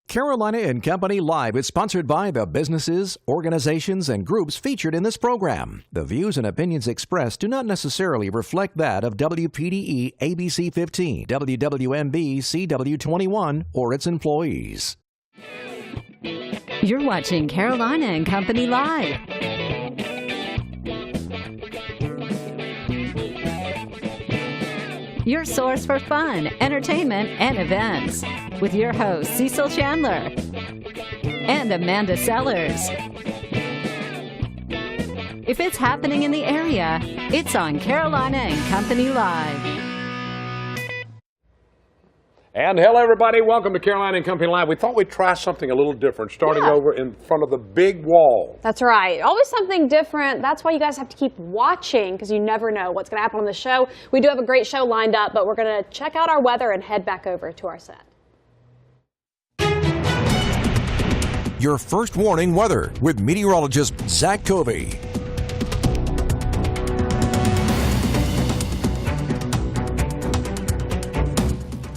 Carolina and Company Live is sponsored by the businesses, organizations, and groups featured in this program. The views and opinions expressed do not necessarily reflect that of WPDE ABC 15, WWMB CW21, or its employees. You're watching Carolina and Company Live. Your source for fun, entertainment, and events. With your hosts, Cecil Chandler and Amanda Sellers. If it's happening in the area, it's on Carolina and Company Live. And hello, everybody. Welcome to Carolina and Company Live. We thought we'd try something a little different, starting over in front of the big wall. That's right. Always something different. That's why you guys have to keep watching, because you never know what's going to happen on the show. We do have a great show lined up, but we're going to check out our weather and head back over to our set. Your first warning weather with meteorologist Zach Covey.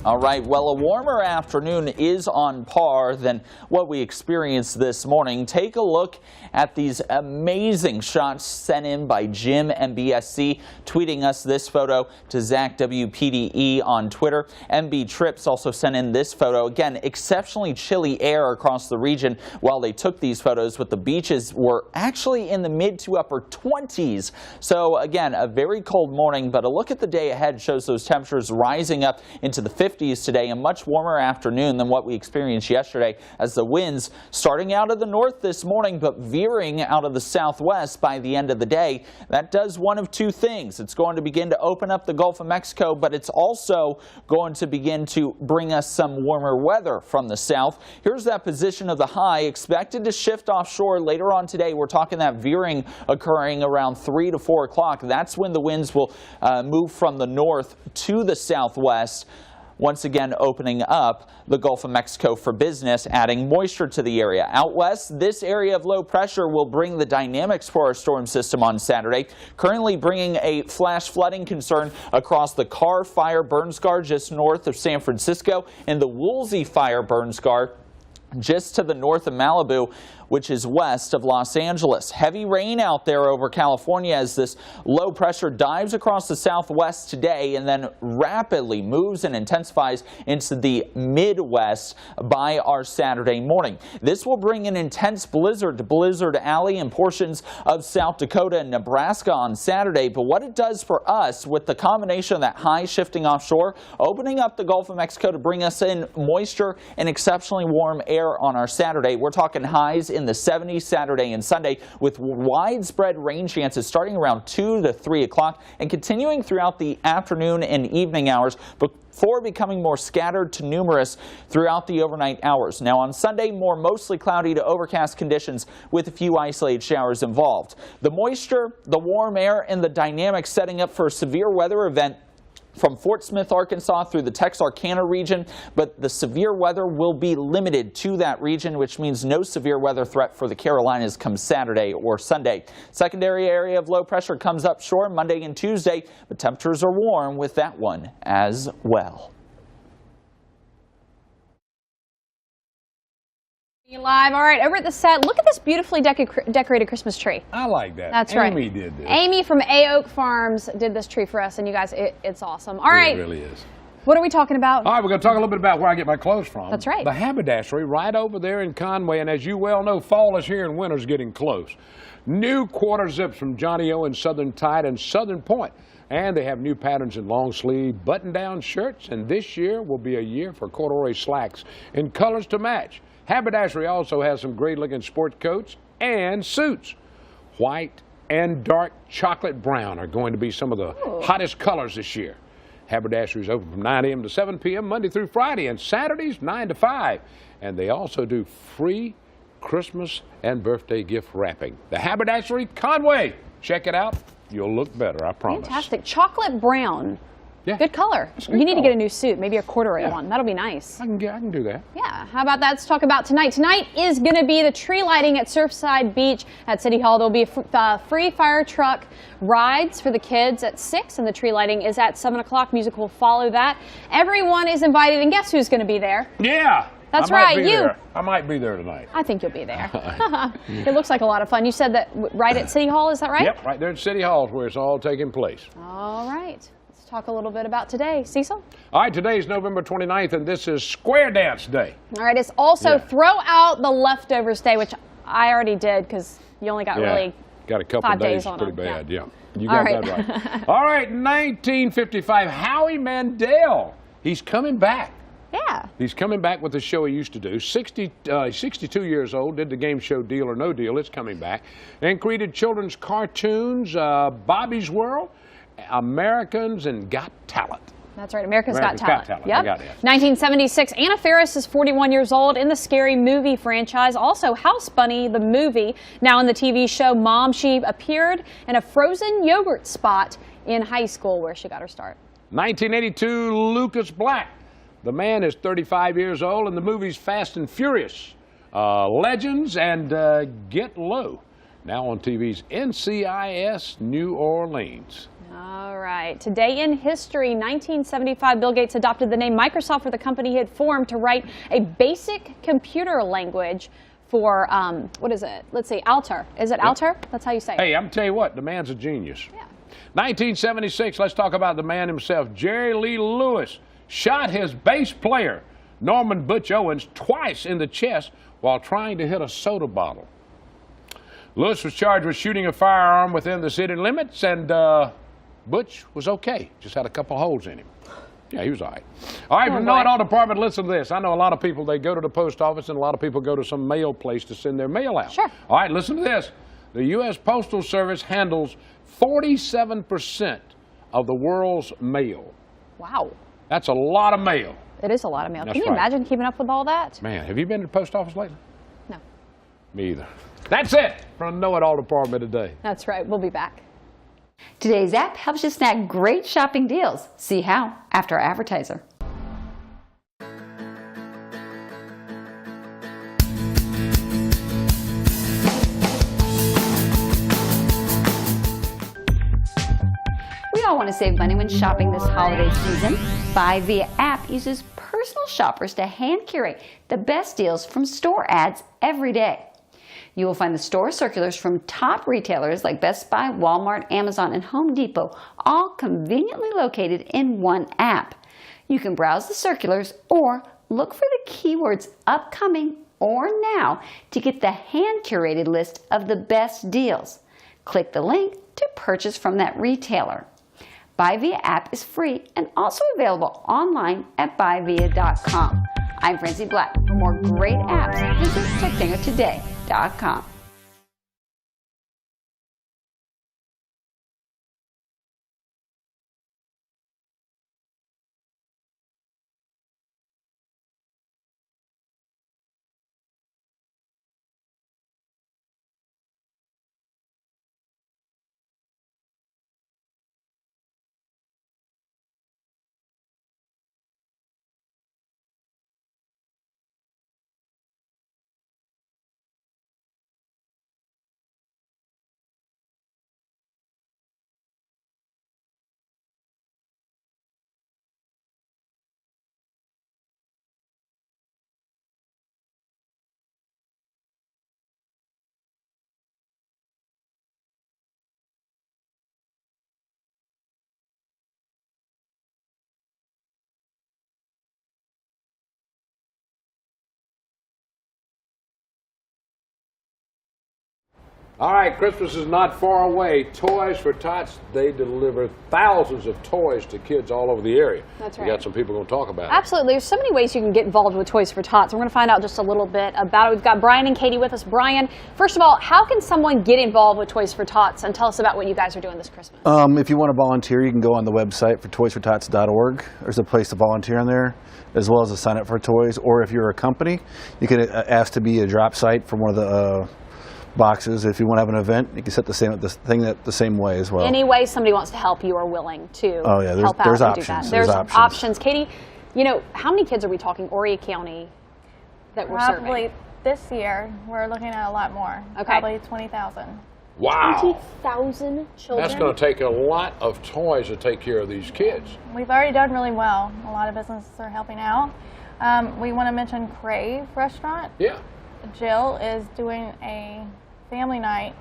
All right, well, a warmer afternoon is on par than what we experienced this morning. Take a look at these amazing shots sent in by Jim MBSC, tweeting us this photo to Zach WPDE on Twitter. MB Trips also sent in this photo. Again, exceptionally chilly air across the region while they took these photos, with the beaches were actually in the mid to upper 20s. So again, a very cold morning, but a look at the day ahead shows those temperatures rising up into the 50s today, a much warmer afternoon than what we experienced yesterday, as the winds starting out of the north this morning but veering out of the southwest by the end of the day. That does one of two things. It's going to begin to open up the Gulf of Mexico, but it's also going to begin to bring us some warmer weather from the south. Here's that position of the high, expected to shift offshore later on today. We're talking that veering occurring around 3 to 4 o'clock. That's when the winds will move from the north to the southwest, once again opening up the Gulf of Mexico for business, adding moisture to the area. Out west, this area of low pressure will bring the dynamics for our storm system on Saturday, currently bringing a flash flooding concern across the Carr Fire burn scar just north of San Francisco and the Woolsey Fire burn scar just to the north of Malibu, which is west of Los Angeles. Heavy rain out there over California as this low pressure dives across the southwest today and then rapidly moves and intensifies into the Midwest by our Saturday morning. This will bring an intense blizzard to Blizzard Alley and portions of South Dakota and Nebraska on Saturday. But what it does for us with the combination of that high shifting offshore, opening up the Gulf of Mexico to bring us in moisture and exceptionally warm air on our Saturday. We're talking highs in the 70s Saturday and Sunday, with widespread rain chances starting around 2 to 3 o'clock and continuing throughout the afternoon and evening hours before becoming more scattered to numerous throughout the overnight hours. Now on Sunday, more mostly cloudy to overcast conditions with a few isolated showers involved. The moisture, the warm air, and the dynamics setting up for a severe weather event from Fort Smith, Arkansas through the Texarkana region, but the severe weather will be limited to that region, which means no severe weather threat for the Carolinas come Saturday or Sunday. Secondary area of low pressure comes up shore Monday and Tuesday, but temperatures are warm with that one as well. Live. All right, over at the set, look at this beautifully decorated Christmas tree. I like that. That's right. Amy did this. Amy from A Oak Farms did this tree for us, and you guys, it's awesome. All right. It really is. What are we talking about? All right, we're going to talk a little bit about where I get my clothes from. That's right. The haberdashery right over there in Conway, and as you well know, fall is here and winter's getting close. New quarter zips from Johnny O and Southern Tide and Southern Point. And they have new patterns in long sleeve button-down shirts, and this year will be a year for corduroy slacks in colors to match. Haberdashery also has some great-looking sport coats and suits. White and dark chocolate brown are going to be some of the hottest colors this year. Haberdashery is open from 9 a.m. to 7 p.m. Monday through Friday, and Saturdays 9 to 5. And they also do free Christmas and birthday gift wrapping. The Haberdashery Conway. Check it out. You'll look better, I promise. Fantastic. Chocolate brown. Yeah. Good color. Good You need color. to get a new suit, maybe a corduroy one. That'll be nice. I can do that. Yeah, how about that? Let's talk about tonight. Tonight is going to be the tree lighting at Surfside Beach at City Hall. There'll be free fire truck rides for the kids at 6, and the tree lighting is at 7 o'clock. Music will follow that. Everyone is invited, and guess who's going to be there? Yeah. That's I might right. be You. there. I might be there tonight. I think you'll be there. It looks like a lot of fun. You said that right at City Hall, is that right? Yep, right there at City Hall is where it's all taking place. All right. Let's talk a little bit about today. Cecil? All right, today's November 29th, and this is Square Dance Day. All right. It's also Throw Out the Leftovers Day, which I already did because you only got really got a couple 5 days days on pretty them. bad, yeah. You All got right. that right. All right, 1955, Howie Mandel. He's coming back. Yeah. He's coming back with the show he used to do. 62 years old, did the game show Deal or No Deal. It's coming back. And created children's cartoons, Bobby's World, Americans, and Got Talent. That's right. America's Got Got Talent. Talent. Yep. I got that. 1976, Anna Faris is 41 years old in the Scary Movie franchise. Also, House Bunny, the movie. Now in the TV show Mom, she appeared in a frozen yogurt spot in high school where she got her start. 1982, Lucas Black. The man is 35 years old, and the movie's Fast and Furious, Legends, and Get Low. Now on TV's NCIS New Orleans. All right. Today in history, 1975, Bill Gates adopted the name Microsoft for the company he had formed to write a basic computer language for, what is it? Let's see, Altair. Is it Altair? That's how you say it. Hey, I'm tell you what, the man's a genius. Yeah. 1976, let's talk about the man himself. Jerry Lee Lewis shot his bass player, Norman Butch Owens, twice in the chest while trying to hit a soda bottle. Lewis was charged with shooting a firearm within the city limits, and Butch was okay. Just had a couple holes in him. Yeah, he was all right. All right, from Know It All Department, listen to this. I know a lot of people, they go to the post office, and a lot of people go to some mail place to send their mail out. Sure. All right, listen to this. The U.S. Postal Service handles 47% of the world's mail. Wow. That's a lot of mail. It is a lot of mail. That's Can you right. imagine keeping up with all that? Man, have you been to the post office lately? No. Me either. That's it from the Know It All Department today. That's right. We'll be back. Today's app helps you snag great shopping deals. See how after our advertiser. We all want to save money when shopping this holiday season. Buy Via app uses personal shoppers to hand curate the best deals from store ads every day. You will find the store circulars from top retailers like Best Buy, Walmart, Amazon, and Home Depot, all conveniently located in one app. You can browse the circulars or look for the keywords upcoming or now to get the hand-curated list of the best deals. Click the link to purchase from that retailer. Buy Via app is free and also available online at buyvia.com. I'm Francie Black. For more great apps, visit CheckDingerToday.com. All right, Christmas is not far away. Toys for Tots, they deliver thousands of toys to kids all over the area. That's We right. got some people going to talk about it. Absolutely. There's so many ways you can get involved with Toys for Tots. We're going to find out just a little bit about it. We've got Brian and Katie with us. Brian, first of all, how can someone get involved with Toys for Tots? And tell us about what you guys are doing this Christmas. If you want to volunteer, you can go on the website for toysfortots.org. There's a place to volunteer on there, as well as to sign up for toys. Or if you're a company, you can ask to be a drop site for one of the boxes. If you want to have an event, you can set the same way as well. Any way somebody wants to help, you are willing to help out there's and options. do that. There's options. Katie, you know, how many kids are we talking, Horry County, that we're Probably serving? this year, we're looking at a lot more. Okay. Probably 20,000. Wow. 20,000 children? That's going to take a lot of toys to take care of these kids. We've already done really well. A lot of businesses are helping out. We want to mention Crave Restaurant. Yeah. Jill is doing a family night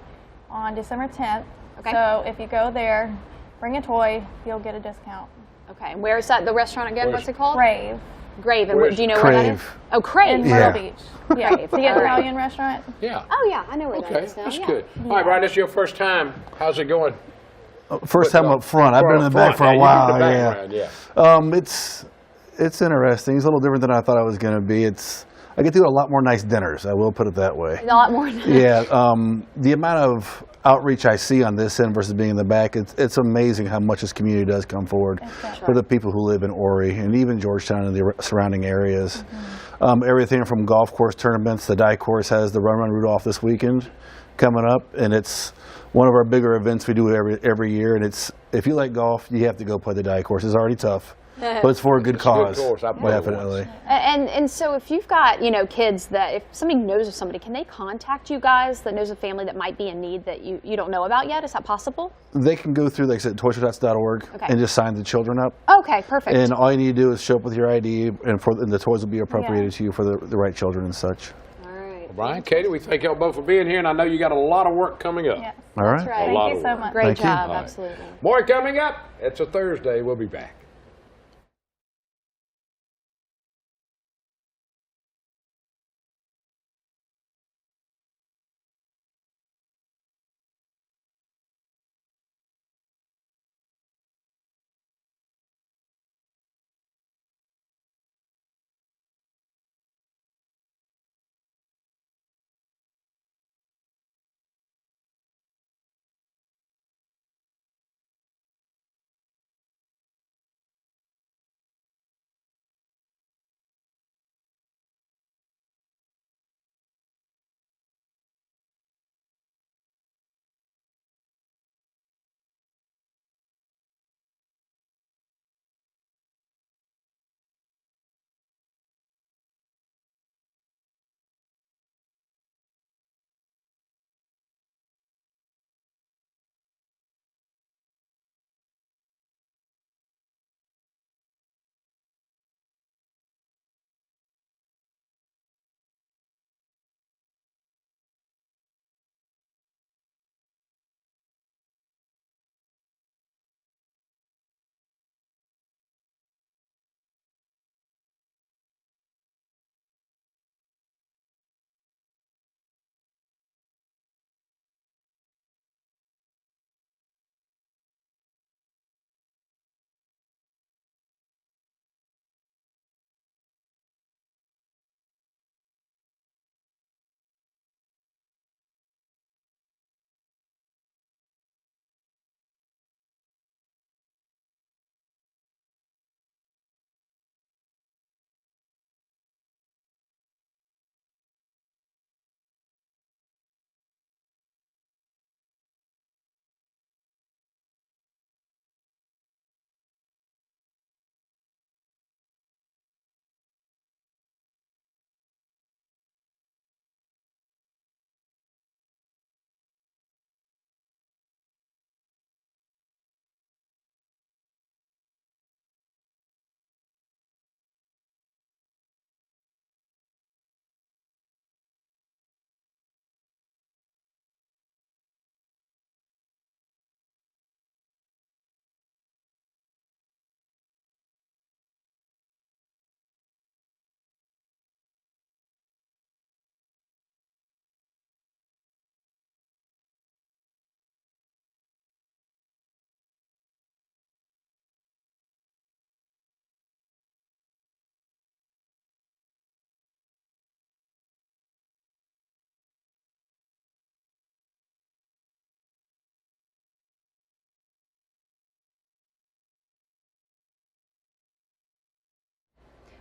on December 10th. Okay. So if you go there, bring a toy, you'll get a discount. Okay, and where's that, the restaurant again? What's it called? Crave. Grave. And Where's do you know where that is? Crave. Oh, Crave. In Myrtle Yeah. Beach. Yeah. Crave. The All right. Italian restaurant. Yeah. Oh, yeah, I know where that Okay, is now. that's yeah. good. All right, Brian, this is your first time. How's it going? First time up front. I've been in the back for a while. Yeah. It's interesting. It's a little different than I thought I was going to be. I get to do a lot more nice dinners. I will put it that way. A lot more. Yeah. The amount of outreach I see on this end versus being in the back, it's amazing how much this community does come forward for the people who live in Horry and even Georgetown and the surrounding areas. Everything from golf course tournaments. The Die Course has the Run Rudolph this weekend coming up, and it's one of our bigger events we do every year. And if you like golf, you have to go play the Die Course. It's already tough, but it's for a good cause. Good course. I played it Definitely. And so if you've got, kids that, if somebody knows of somebody, can they contact you guys that knows a family that might be in need that you don't know about yet? Is that possible? They can go through, like I said, toysfortots.org and just sign the children up. Okay, perfect. And all you need to do is show up with your ID, and the toys will be appropriated to you for the right children and such. All right. Well, Brian, Katie, we thank y'all both for being here, and I know you got a lot of work coming up. Yes. All right. Right. A lot Thank you of so work. much. Great Thank you. job, All right. absolutely. More coming up. It's a Thursday. We'll be back.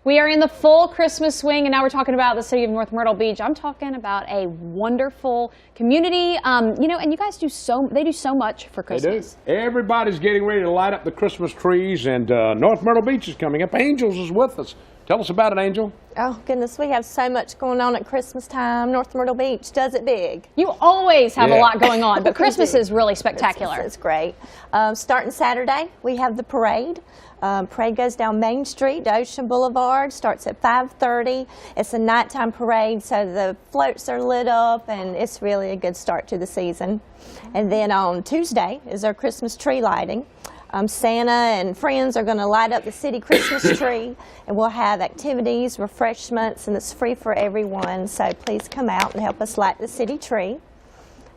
We are in the full Christmas swing, and now we're talking about the city of North Myrtle Beach. I'm talking about a wonderful community, and you guys do so much for Christmas. They do. Everybody's getting ready to light up the Christmas trees, and North Myrtle Beach is coming up. Angels is with us. Tell us about it, Angel. Oh, goodness, we have so much going on at Christmas time. North Myrtle Beach does it big. You always have a Yeah. lot going on, but Christmas is really spectacular. It's great. Starting Saturday, we have the parade. Parade goes down Main Street to Ocean Boulevard, starts at 5:30. It's a nighttime parade, so the floats are lit up, and it's really a good start to the season. And then on Tuesday is our Christmas tree lighting. Santa and friends are going to light up the city Christmas tree, and we'll have activities, refreshments, and it's free for everyone. So please come out and help us light the city tree.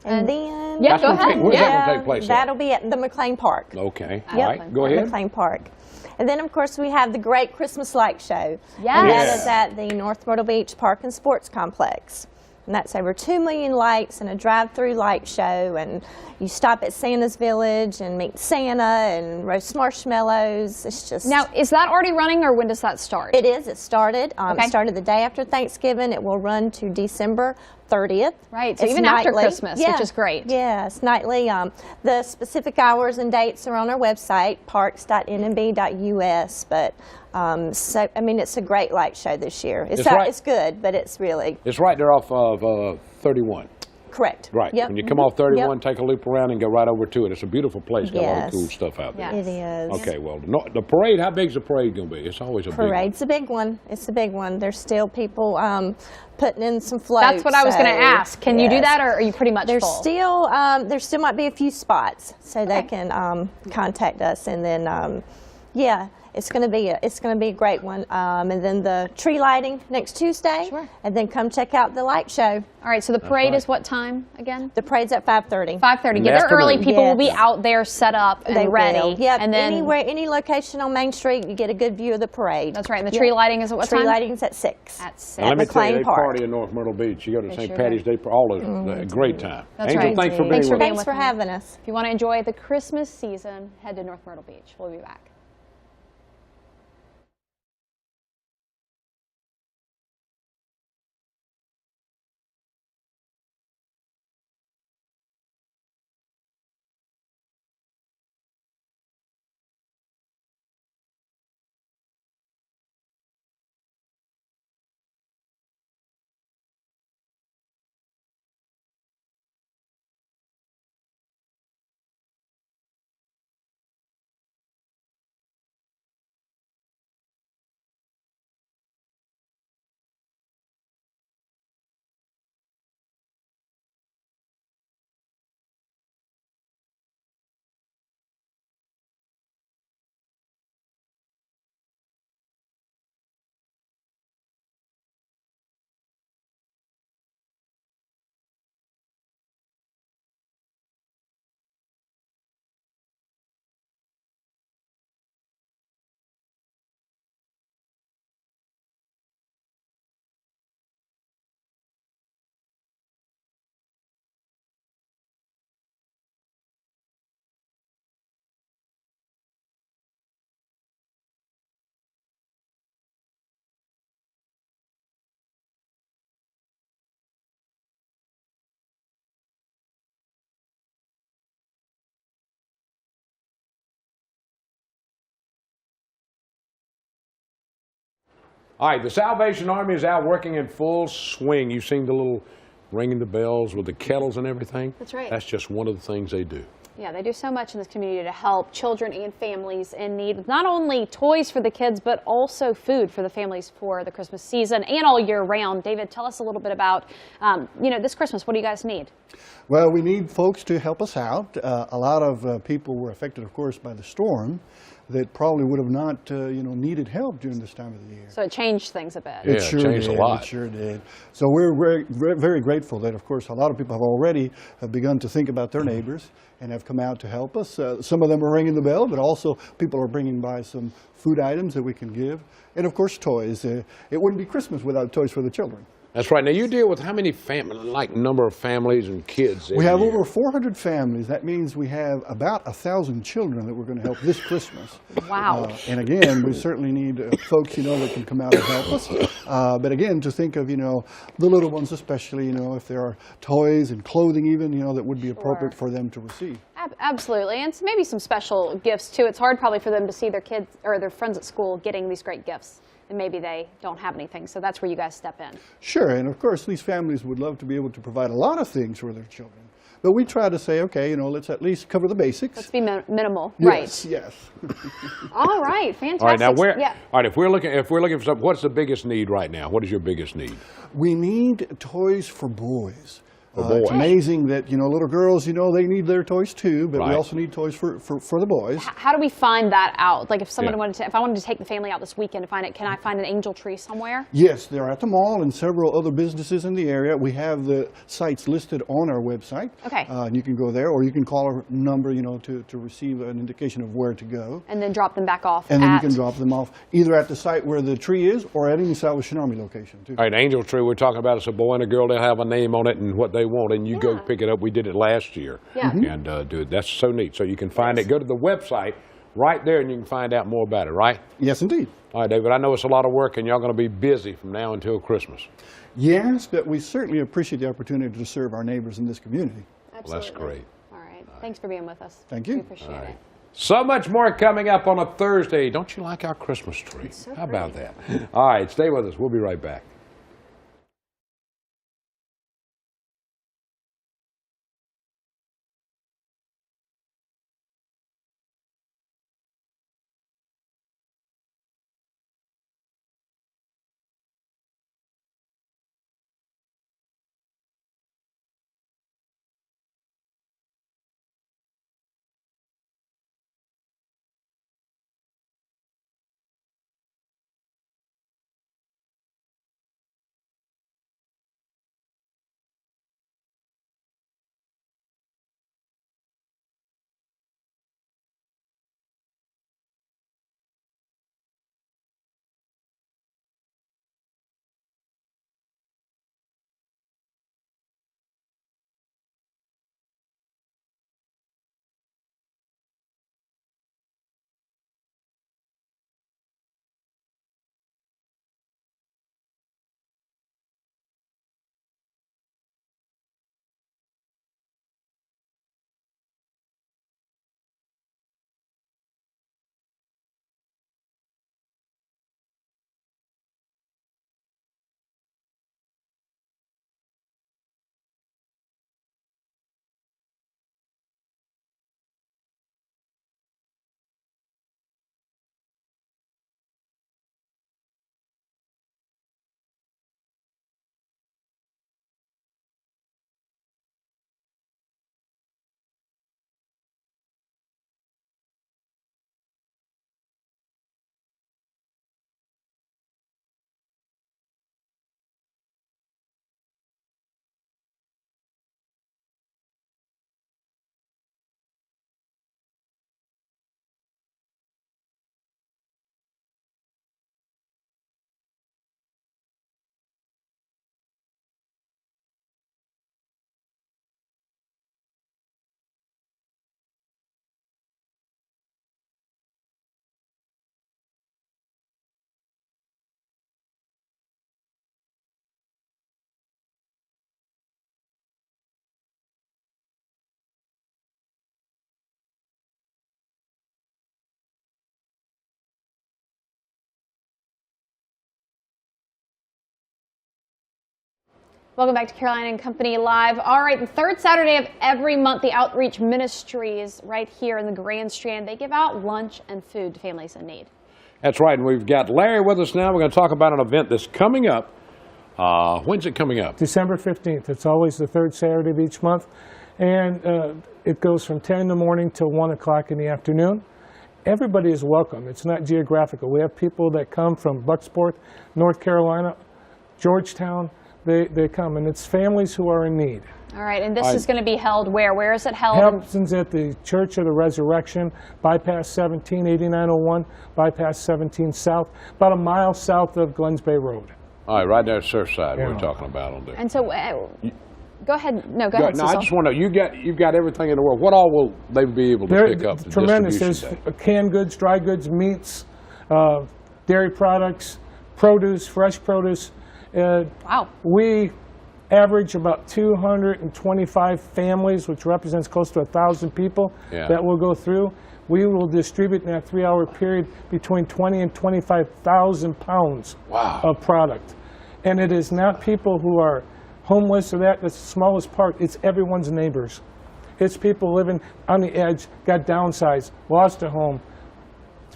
And then Yeah, go ahead. Where's that going to take place at? that'll be at the McLean Park. Okay. Yep. All right. Go ahead. McLean Park. And then, of course, we have the great Christmas light show. Yes. And that Yeah. is at the North Myrtle Beach Park and Sports Complex. And that's over 2 million lights and a drive-through light show. And you stop at Santa's Village and meet Santa and roast marshmallows. It's just... Now, is that already running, or when does that start? It is. It started. Okay. It started the day after Thanksgiving. It will run to December 30th. Right, so It's even after nightly. Christmas, Yeah. which is great. Yeah, it's nightly. The specific hours and dates are on our website, parks.nmb.us. But so I mean, it's a great light show this year. It's right. It's good, but it's really It's right there off of 31. correct. Right. Yep. When you come off 31, Yep. take a loop around and go right over to it. It's a beautiful place. Got a lot of Yes. cool stuff out there. Yeah. It is. Okay, well, the parade, how big's the parade going to be? It's always a big one. Parade's a big one. It's a big one. There's still people putting in some floats. That's what I was going to so, ask. Can you do yes. that, or are you pretty much There's full? still there still might be a few spots, so they can contact us, and then yeah, it's going to be a great one. And then the tree lighting next Tuesday, Sure. and then come check out the light show. All right, so the parade right. is what time again? The parade's at 5:30. 5:30. In Get the there early. afternoon. People will be Yes. out there set up and They ready. will. Yep. And then any location on Main Street, you get a good view of the parade. that's right. And the Yep. tree lighting is at what Tree time? lighting's at 6. At 6. And let me tell you, McLean they Park. party in North Myrtle Beach. You go to They St. sure Patty's Day, all those, a great time. That's Angel, right. thanks for being Thanks for with being us. Thanks with for me. having us. If you want to enjoy the Christmas season, head to North Myrtle Beach. We'll be back. All right, the Salvation Army is out working in full swing. You've seen the little ringing the bells with the kettles and everything. That's right. That's just one of the things they do. Yeah, they do so much in this community to help children and families in need with not only toys for the kids, but also food for the families for the Christmas season and all year round. David, tell us a little bit about, this Christmas. What do you guys need? Well, we need folks to help us out. A lot of people were affected, of course, by the storm that probably would have not, needed help during this time of the year. So it changed things a bit. Yeah, It sure changed did. a lot. It sure did. So we're very, very grateful that, of course, a lot of people have begun to think about their neighbors and have come out to help us. Some of them are ringing the bell, but also people are bringing by some food items that we can give. And, of course, toys. It wouldn't be Christmas without toys for the children. That's right. Now, you deal with how many number of families and kids? We have every year? over 400 families. That means we have about 1,000 children that we're going to help this Christmas. Wow. And again, we certainly need folks, that can come out and help us. But again, to think of, the little ones especially, if there are toys and clothing even, that would be appropriate for them to receive. Absolutely, and maybe some special gifts too. It's hard probably for them to see their kids or their friends at school getting these great gifts. and maybe they don't have anything. So that's where you guys step in. Sure, and of course these families would love to be able to provide a lot of things for their children. But we try to say, okay, you know, let's at least cover the basics. Let's be minimal, yes, right? Yes. All right, fantastic. All right, now yeah. all right, if we're looking for something, what's the biggest need right now? What is your biggest need? We need toys for boys. boys. It's amazing that, you know, little girls, you know, they need their toys too, but we Right. also need toys for the boys. How do we find that out? Like if someone Yeah. wanted to, if I wanted to take the family out this weekend to find it, can I find an angel tree somewhere? Yes, they're at the mall and several other businesses in the area. We have the sites listed on our website. Okay. And you can go there, or you can call our number, you know, to receive an indication of where to go. And then drop them back off And then you at... can drop them off either at the site where the tree is or at any Salvation Army location too. All right, angel tree we're talking about is a boy and a girl. They'll have a name on it and what they want, and you go Yeah. pick it up. We did it last year. Yeah. And do it. That's so neat. So you can find it. Go to the website right there, and you can find out more about it. Right? Yes, indeed. All right, David. I know it's a lot of work, and y'all going to be busy from now until Christmas. Yes, but we certainly appreciate the opportunity to serve our neighbors in this community. Well, that's great. All right. Thanks for being with us. Thank you. We appreciate it. So much more coming up on a Thursday. Don't you like our Christmas tree? so How about that? All right, stay with us. We'll be right back. Welcome back to Caroline and Company Live. All right, the third Saturday of every month, the Outreach Ministries right here in the Grand Strand, they give out lunch and food to families in need. That's right, and we've got Larry with us now. We're going to talk about an event that's coming up. When's it coming up? December 15th. It's always the third Saturday of each month, and it goes from 10 in the morning till 1 o'clock in the afternoon. Everybody is welcome. It's not geographical. We have people that come from Bucksport, North Carolina, Georgetown. They come, and it's families who are in need. All right, and this is going to be held where? Where is it held? Happens at the Church of the Resurrection, bypass 17, 8901, bypass 17 South, about a mile south of Glens Bay Road. All right, right there at Surfside, Yeah. we're talking about on there. And so, go ahead. No, go ahead, No, I Cecil. just want to know, you've got everything in the world. What all will they be able to pick up? The Tremendous. There's distribution day? canned goods, dry goods, meats, dairy products, produce, fresh produce. Wow. We average about 225 families, which represents close to 1,000 people that will go through. We will distribute in that 3-hour period between 20 and 25,000 pounds of product. And it is not people who are homeless or that's the smallest part. It's everyone's neighbors. It's people living on the edge, got downsized, lost a home,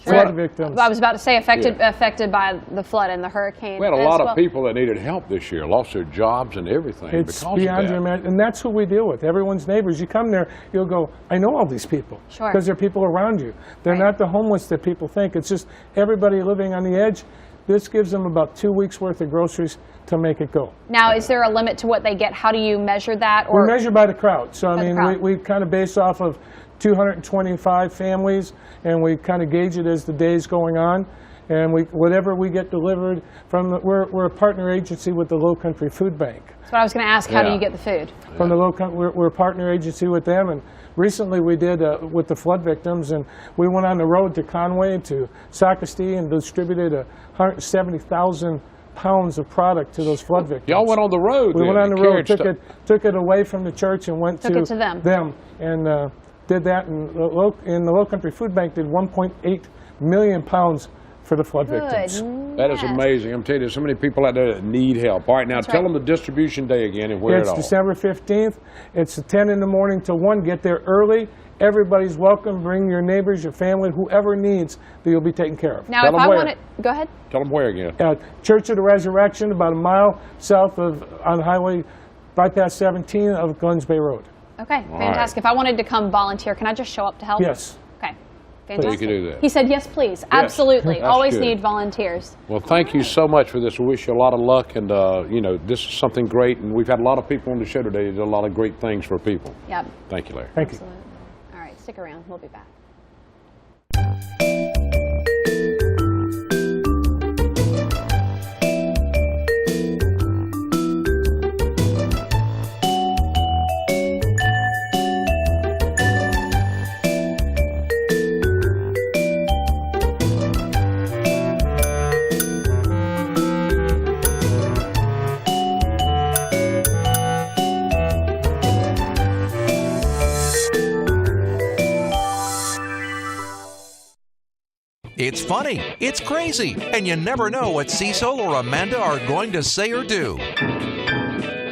flood victims. I was about to say affected by the flood and the hurricane. We had a lot of people that needed help this year, lost their jobs and everything It's because beyond of that. your imagination, and that's who we deal with. Everyone's neighbors. You come there, you'll go, I know all these people, because they're people around you. They're not the homeless that people think. It's just everybody living on the edge. This gives them about 2 weeks worth of groceries to make it go. Now, is there a limit to what they get? How do you measure that? We measure by the crowd. So I mean, we kind of base off of 225 families, and we kind of gauge it as the day's going on. And whatever we get delivered from, we're a partner agency with the Low Country Food Bank. That's what I was going to ask. How do you get the food? From the Low Country, we're a partner agency with them. And recently we did with the flood victims, and we went on the road to Conway, to Sacristy, and distributed 170,000 pounds of product to those flood victims. Y'all went on the road. We went on the road, took it away from the church and went to them, and did that. And the Low Country Food Bank did 1.8 million pounds for the flood victims. That is amazing. I'm telling you, there's so many people out there that need help. All right, now tell them the distribution day again and where it all. It's December 15th. It's 10 in the morning to 1. Get there early. Everybody's welcome. Bring your neighbors, your family, whoever needs, that you'll be taken care of. Now, if I want it, go ahead. Tell them where again. Church of the Resurrection, about a mile south of on Highway Bypass 17 of Glens Bay Road. Okay, fantastic. If I wanted to come volunteer, can I just show up to help? Yes. Okay, fantastic. You can do that. He said, yes, please. Yes. Absolutely. Always need volunteers. Well, thank you so much for this. We wish you a lot of luck, and you know, this is something great, and we've had a lot of people on the show today that did a lot of great things for people. Yep. Thank you, Larry. Thank you. All right, stick around. We'll be back. It's funny, it's crazy, and you never know what Cecil or Amanda are going to say or do.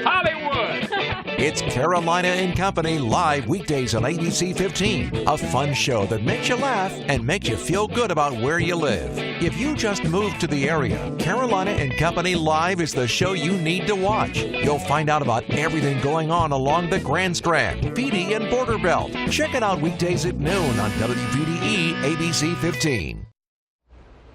Hollywood! It's Carolina and Company live weekdays on ABC 15. A fun show that makes you laugh and makes you feel good about where you live. If you just moved to the area, Carolina and Company Live is the show you need to watch. You'll find out about everything going on along the Grand Strand, PD, and Border Belt. Check it out weekdays at noon on WPDE ABC 15.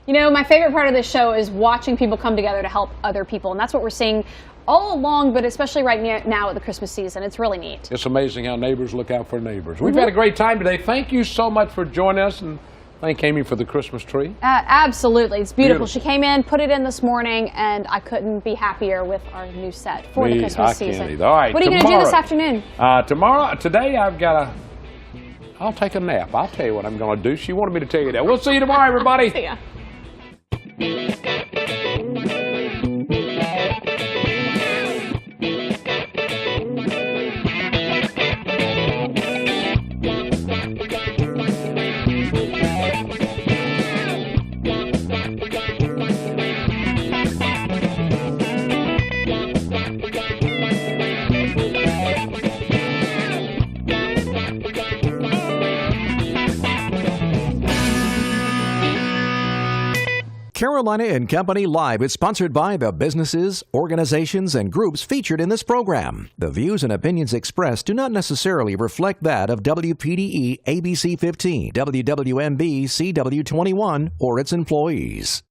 You know, my favorite part of this show is watching people come together to help other people, and that's what we're seeing all along, but especially right now at the Christmas season. It's really neat. It's amazing how neighbors look out for neighbors. We've had a great time today. Thank you so much for joining us, and thank Amy for the Christmas tree. Absolutely. It's beautiful. She came in, put it in this morning, and I couldn't be happier with our new set for the Christmas season. All right, what are you going to do this afternoon? Today I'll take a nap. I'll tell you what I'm going to do. She wanted me to tell you that. We'll see you tomorrow, everybody. See ya. Carolina and Company Live is sponsored by the businesses, organizations, and groups featured in this program. The views and opinions expressed do not necessarily reflect that of WPDE ABC 15, WWMB CW21, or its employees.